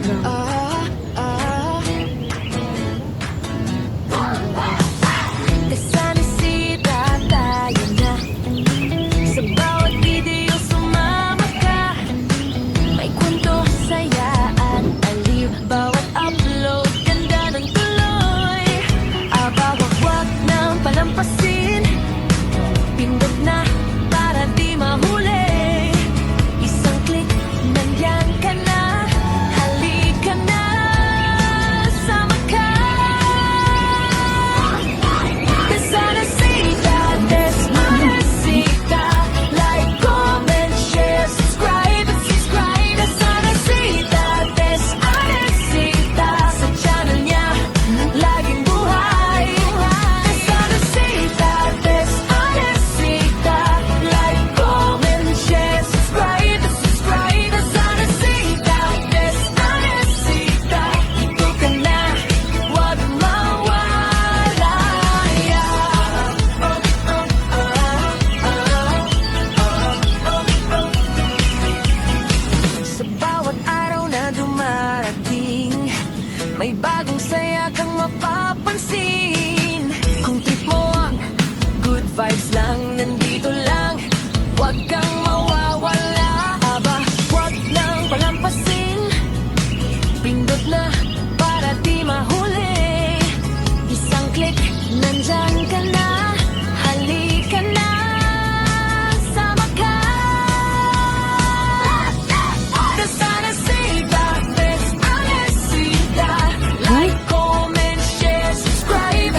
Ah, ah. Kasanisita tayo na. Sa bawat video sumama ka. May kwento, saya at aliw. Bawat upload, ganda ng tuloy. Aba, wag nang palampasin. Pindot na para di mahuli. Isang click, nandiyan ka na. Halika na, sama ka. Kasanisita, Desmanesita. Like, comment, share, subscribe. Kasanisita, Desmanesita. Sa channel niya, laging buhay. Kasanisita, Desmanesita. Like, comment, share, subscribe. Kasanisita, Desmanesita. Ito ka na, wag mawala. Sa bawat araw na dumarating, may bagong saya kang mapapansin. Kung trip mo ang good vibes lang, nandito lang, wag kang mawawala. Aba, wag nang palampasin. Pindot na para di mahuli. Isang click, nandyan ka na. Halika na, sama ka. Kasanisita, Desmanesita. Like, comment, share, subscribe.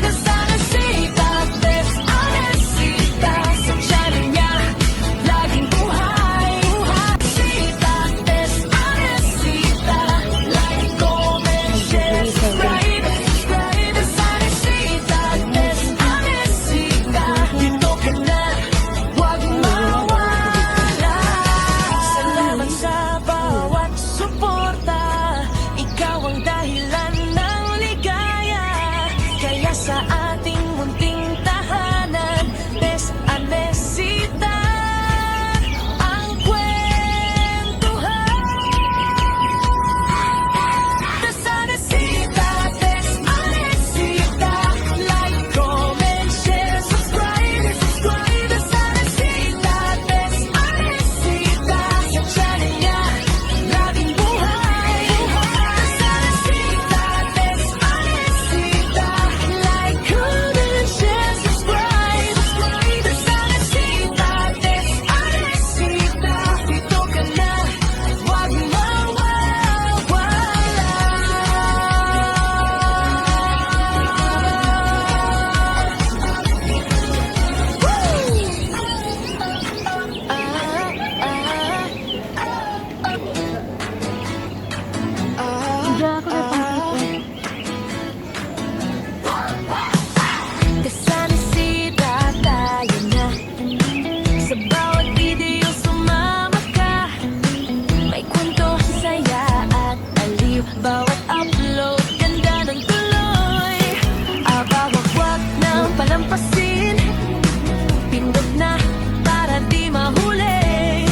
Kasanisita, Desmanesita. Sa channel niya, laging buhay. Kasanisita, Desmanesita. Like, comment, share, subscribe. Kasanisita, Desmanesita. Dito ka na, wag mawala. Salamat sa bawat suporta. Ikaw ang dahilan ng ligaya. Kaya sa ating munting tahanan, Desmanesita ang kwentuhan. Kasanisita, Desmanesita. Like, comment, share, subscribe. Kasanisita, Desmanesita. Sa channel niya, laging buhay. Kasanisita, Desmanesita. Like, comment, share, subscribe. Kasanisita, Desmanesita. Dito ka na, wag Kasanisita tayo na. Sa bawat video sumama ka. May kwento, saya at aliw. Bawat upload, ganda ng tuloy. Aba, wag nang palampasin. Pindot na para di mahuli.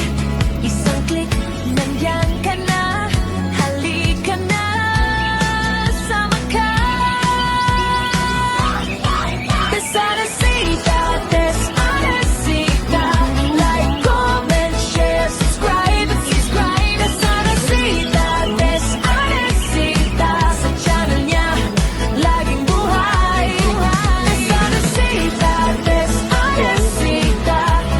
Isang click, nandiyan ka na. Halika na, sama ka. Kasanisita, Desmanesita. Like, comment, share, subscribe. Kasanisita, Desmanesita. Sa channel niya, laging buhay. Kasanisita, Desmanesita.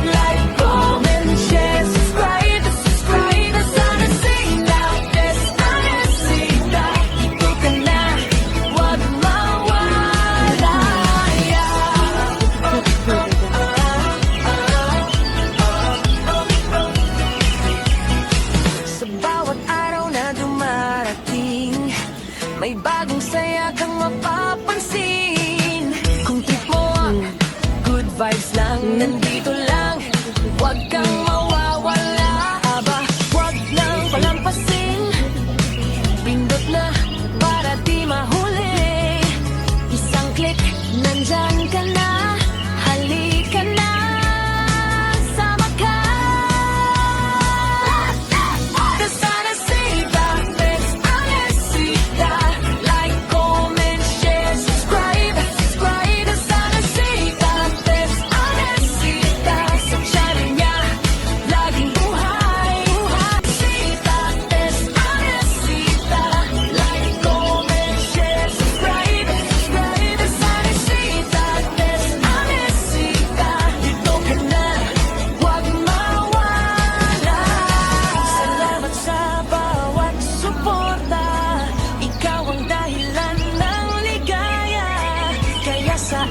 Like, comment, share, subscribe. Kasanisita, Desmanesita. Ito ka na, wag mawala. Sa bawat araw na dumarating, may bagong saya kang mapapansin. Kung trip mo ang good vibes lang, nandito lang, wag kang mawawala. Aba, wag nang palampasin. Pindot na para di mahuli. Isang click, nandyan ka na. Halika na, sama ka. Kasanisita,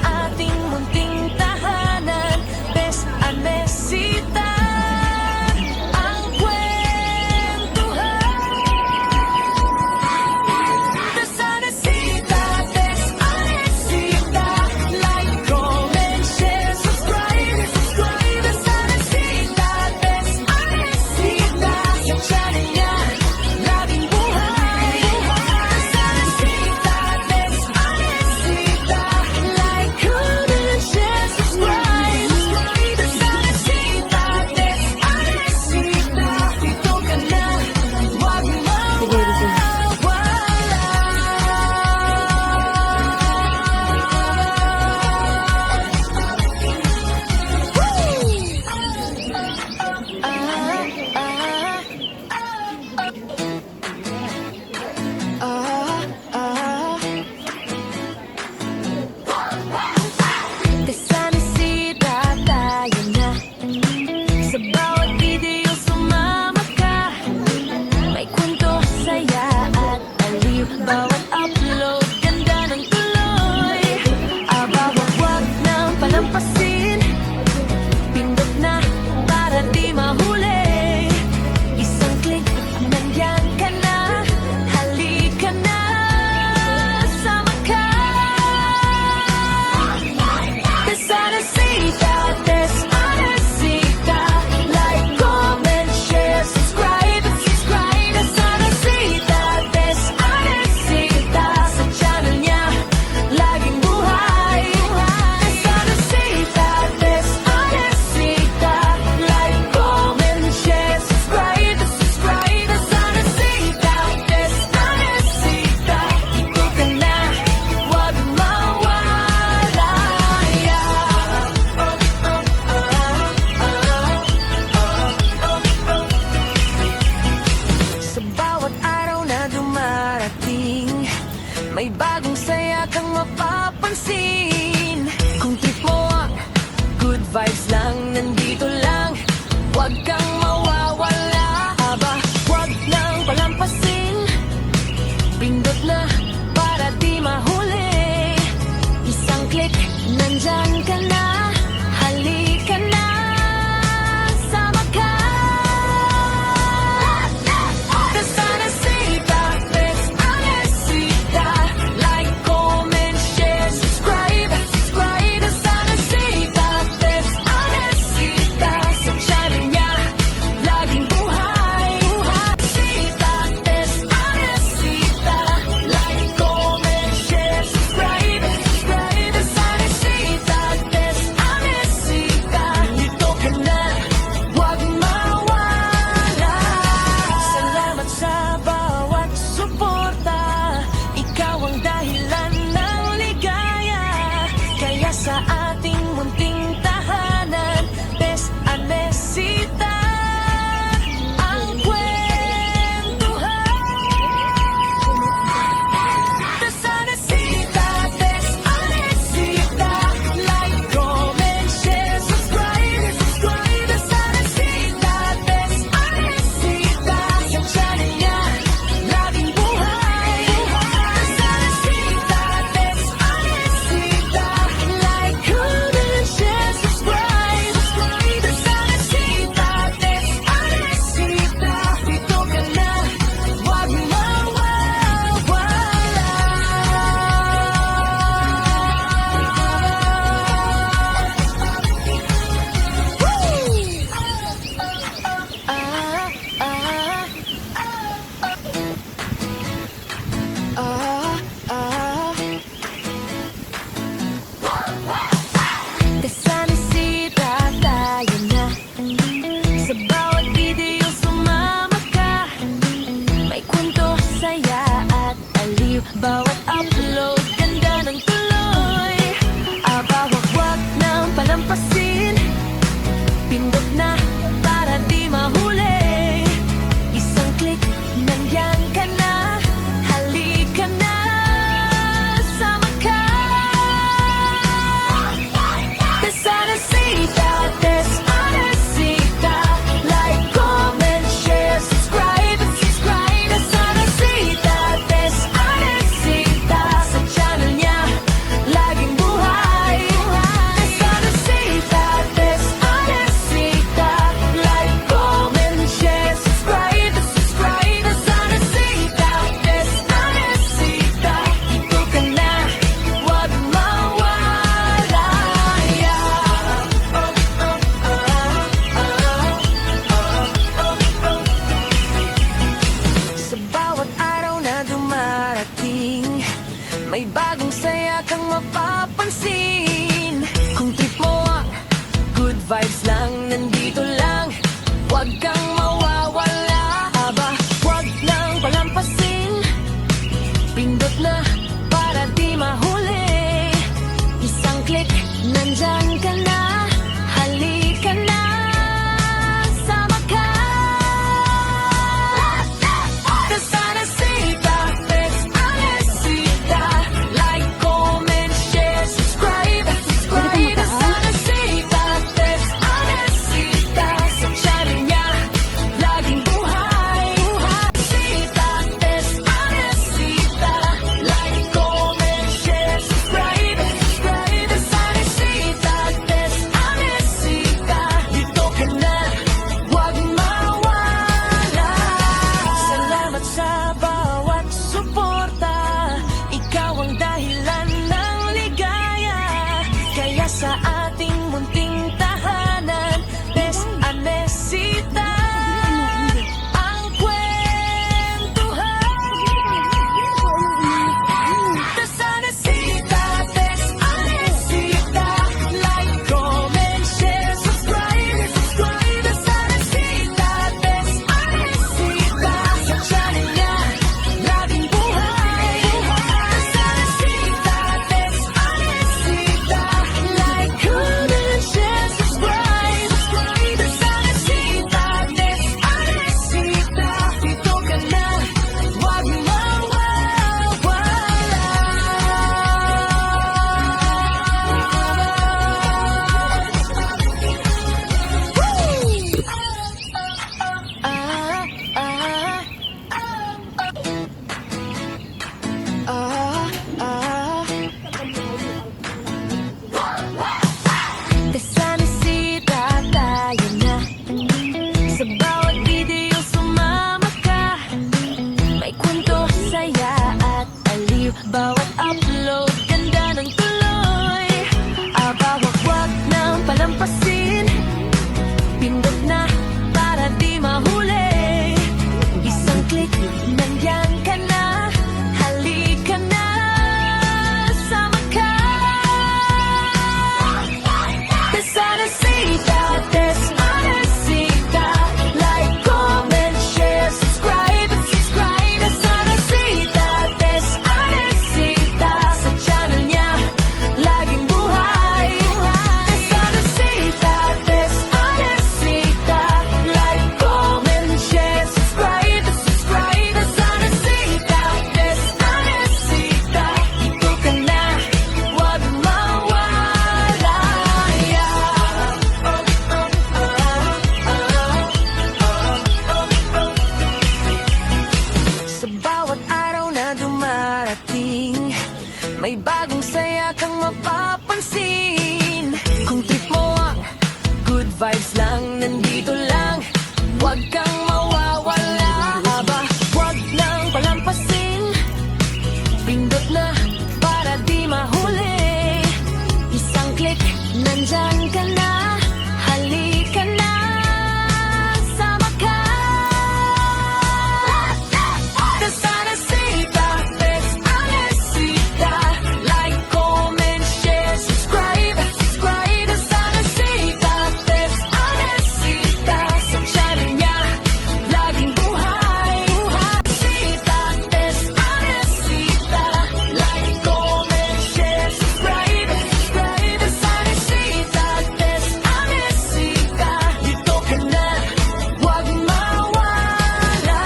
ating munting tahanan, Bes Anesita ang kwentuhan. Bes Anesita, Bes Anesita, like, comment, share, subscribe. Bes Anesita, Bes Anesita, sa channel niya, laging buhay. Bes Anesita, Bes Anesita, like, comment, share, subscribe. Bes Anesita, Bes Anesita, dito ka na, wag Desanisita tayo na. Sa bawat video sumama ka. May kwento, saya at aliw. Bawat upload, ganda ng tuloy. Aba, wag nang palampasin. Pindot na para di mahuli. Isang click, nandyan ka na. Halika na, sama ka. Bes Anesita, Bes Anesita, like, comment, share, subscribe. Bes Anesita, Bes Anesita, sa channel niya, laging buhay. Bes Anesita, Bes Anesita, like, comment, share, subscribe. Bes Anesita, Bes Anesita, dito ka na, wag mawala. Sa bawat araw na dumarating, may bagong saya kang mapapansin. Kung trip mo ang good vibes lang, nandito lang, wag kang mawawala. Aba, wag nang palampasin. Pindot na para di mahuli. Isang click, nandyan ka na. Halika na, sama ka. Bes Anesita, Bes Anesita, like, comment, share, subscribe. Bes Anesita, Bes Anesita, sa channel niya, laging buhay. Anesita, Bes Anesita, like, comment, share, subscribe. Bes Anesita, Bes Anesita, dito ka na, wag mawala. Salamat sa bawat suporta. Ikaw ang dahilan ng ligaya. Kaya sa ating munting tahanan, Bes Anesita ang kwentuhan. Bes Anesita, Bes Anesita, like, comment, share, subscribe. Bes Anesita, Bes Anesita, sa channel niya, laging buhay. Bes Anesita, Bes Anesita, like, vibes lang, nandito lang. Huwag kang mawawala. Aba, huwag nang palampasin. Pindot na para di mahuli. Isang click, nandyan ka na. Halika na, sama ka. Desanasita, Desanasita. Like, comment, share, subscribe. Desanasita, Desanasita. Sa channel niya, laging buhay. Desanasita, Desanasita. Like, comment, share, subscribe. Desanasita, Desanasita. Dito ka na, huwag mawala. Salamat sa bawat suporta. Ikaw ang dahilan ng ligaya. Kaya sa ating munting tahanan, Desanasita ang kwentuhan. Desanasita, Desanasita. Like, comment, share, subscribe. Desanasita, Desanasita. Sa channel niya, laging buhay. Desanasita, Desanasita. Like, comment, share, subscribe. Desanasita, Desanasita. Dito ka na, huwag Desanasita, tayo na. Sa bawat video sumama ka. May kwento, saya at aliw. Bawat upload, ganda ng tuloy. Aba, wag nang palampasin. Pindot na para di mahuli. Isang click, nandyan ka na. Halika na, sama ka. Desanasita, Desanasita. Like, comment, share, subscribe. Desanasita, Desanasita. Sa channel niya, laging buhay. Desanasita, Desanasita. Like, comment, share, subscribe. Desanasita, Desanasita. Dito ka na, huwag mawala. Sa bawat araw na dumarating, may bagong saya kang mapapansin. Kung trip mo ang good vibes lang, nandito lang. Huwag kang mawawala. Aba, huwag nang palampasin. Pindot na para di mahuli. Isang click, nandyan ka na. Halika na, sama ka. Desanasita, Desanasita. Like, comment, share, subscribe. Desanasita, Desanasita. Sa channel niya, laging buhay. Desanasita, Desanasita. Like, comment, share, subscribe. Desanasita, Desanasita. Dito ka na, huwag mawala.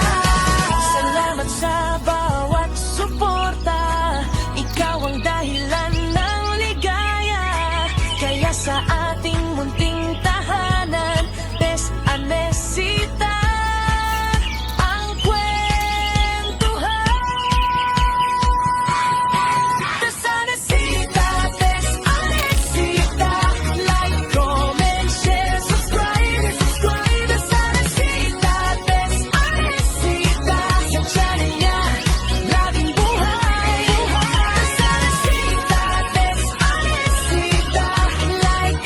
Salamat sa bawat suporta. Ikaw ang dahilan ng ligaya. Kaya sa ating munting tahanan, Desanasita ang kwentuhan. Desanasita, Desanasita. Like, comment, share, subscribe. Desanasita, Desanasita. Sa channel niya, laging buhay. Desanasita, Desanasita. Like,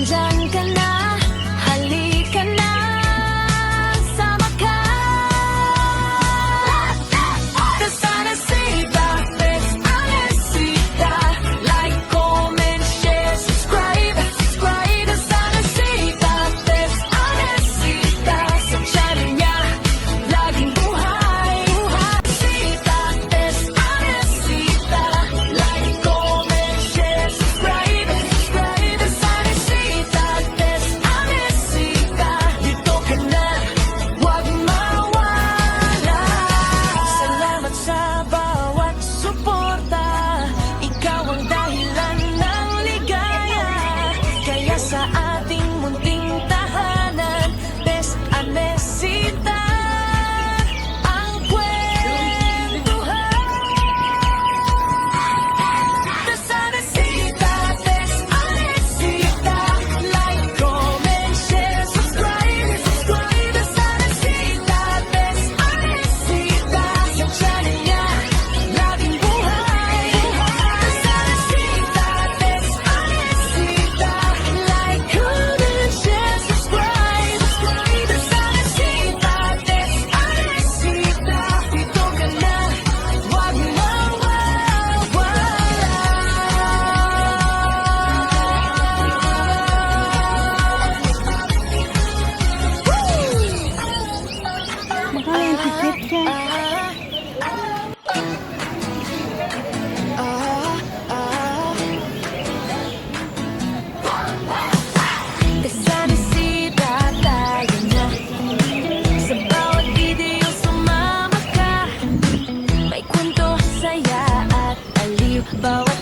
nandyan ka na, halika na, sama ka. Desanasita, desanasita, like, comment, share, subscribe, subscribe. Desanasita, desanasita, sa channel niya, laging buhay, buhay. Sita, desanasita, like, comment, share, subscribe, subscribe. Desanasita, desanasita, dito ka na, huwag mawala. Salamat sa bawat suporta, ikaw ang dahilan ng ligaya. Kaya sa ating munting tahanan, desanesita ang kwentuhan. Desanesita, desanesita, like, comment, share, subscribe, subscribe. Desanesita, desanesita, sa channel niya, laging buhay, buhay. Desanesita, desanesita, like, comment, share, subscribe, subscribe. Desanesita, desanesita, dito ka na, huwag Baka may tikit ka. Desanesita tayo na, sa bawat video sumama ka. May kwento, saya at aliw, bawat